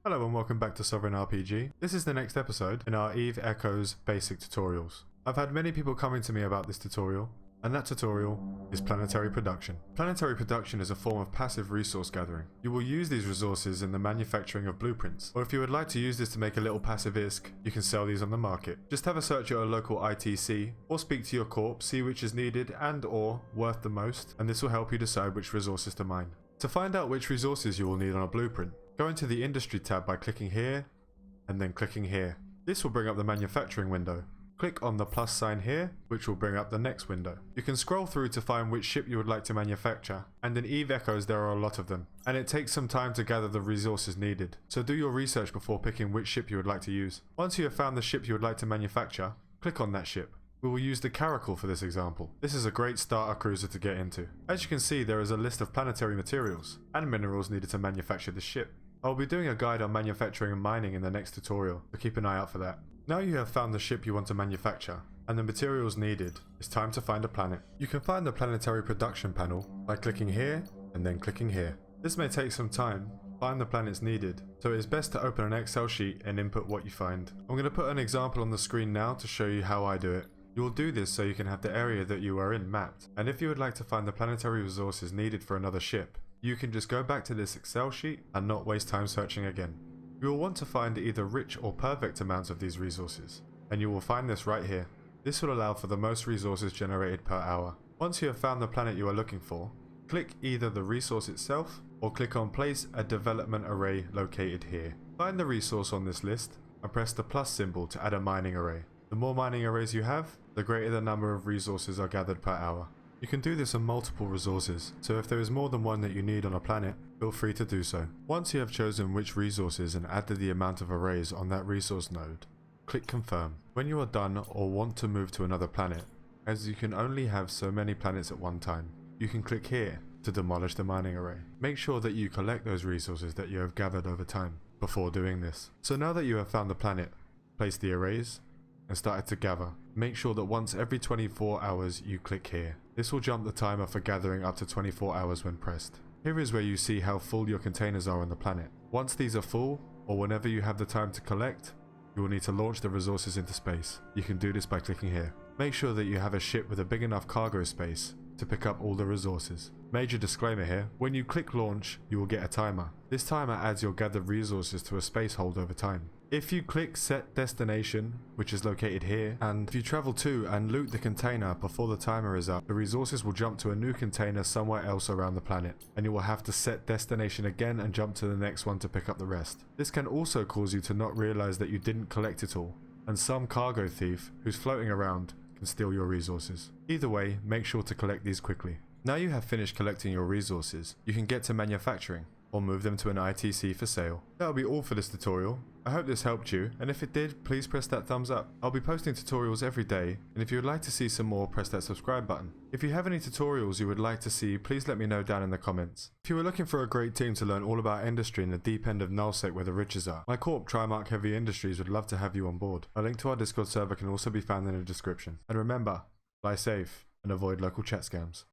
Hello and welcome back to Sovereign RPG. This is the next episode in our Eve Echoes basic tutorials. I've had many people coming to me about this tutorial, and that tutorial is planetary production. Planetary production is a form of passive resource gathering. You will use these resources in the manufacturing of blueprints, or if you would like to use this to make a little passive ISK, you can sell these on the market. Just have a search at a local ITC, or speak to your corp, see which is needed and or worth the most, and this will help you decide which resources to mine. To find out which resources you will need on a blueprint, go into the Industry tab by clicking here, and then clicking here. This will bring up the manufacturing window. Click on the plus sign here, which will bring up the next window. You can scroll through to find which ship you would like to manufacture, and in Eve Echoes there are a lot of them, and it takes some time to gather the resources needed, so do your research before picking which ship you would like to use. Once you have found the ship you would like to manufacture, click on that ship. We will use the Caracal for this example. This is a great starter cruiser to get into. As you can see, there is a list of planetary materials and minerals needed to manufacture this ship. I will be doing a guide on manufacturing and mining in the next tutorial, so keep an eye out for that. Now you have found the ship you want to manufacture, and the materials needed, it's time to find a planet. You can find the planetary production panel by clicking here, and then clicking here. This may take some time, find the planets needed, so it is best to open an Excel sheet and input what you find. I'm going to put an example on the screen now to show you how I do it. You will do this so you can have the area that you are in mapped, and if you would like to find the planetary resources needed for another ship, you can just go back to this Excel sheet and not waste time searching again. You will want to find either rich or perfect amounts of these resources, and you will find this right here. This will allow for the most resources generated per hour. Once you have found the planet you are looking for, click either the resource itself or click on Place a Development Array located here. Find the resource on this list and press the plus symbol to add a mining array. The more mining arrays you have, the greater the number of resources are gathered per hour. You can do this on multiple resources, so if there is more than one that you need on a planet, feel free to do so. Once you have chosen which resources and added the amount of arrays on that resource node, click Confirm. When you are done or want to move to another planet, as you can only have so many planets at one time, you can click here to demolish the mining array. Make sure that you collect those resources that you have gathered over time before doing this. So now that you have found the planet, place the arrays, and started to gather. Make sure that once every 24 hours you click here. This will jump the timer for gathering up to 24 hours when pressed. Here is where you see how full your containers are on the planet. Once these are full, or whenever you have the time to collect, you will need to launch the resources into space. You can do this by clicking here. Make sure that you have a ship with a big enough cargo space to pick up all the resources. Major disclaimer here, when you click launch, you will get a timer. This timer adds your gathered resources to a space hold over time. If you click set destination, which is located here, and if you travel to and loot the container before the timer is up, the resources will jump to a new container somewhere else around the planet, and you will have to set destination again and jump to the next one to pick up the rest. This can also cause you to not realize that you didn't collect it all, and some cargo thief who's floating around can steal your resources. Either way, make sure to collect these quickly. Now you have finished collecting your resources, you can get to manufacturing, or move them to an ITC for sale. That'll be all for this tutorial. I hope this helped you, and if it did, please press that thumbs up. I'll be posting tutorials every day, and if you would like to see some more, press that subscribe button. If you have any tutorials you would like to see, please let me know down in the comments. If you are looking for a great team to learn all about industry in the deep end of nullsec where the riches are, my corp Trimark Heavy Industries would love to have you on board. A link to our Discord server can also be found in the description. And remember, fly safe and avoid local chat scams.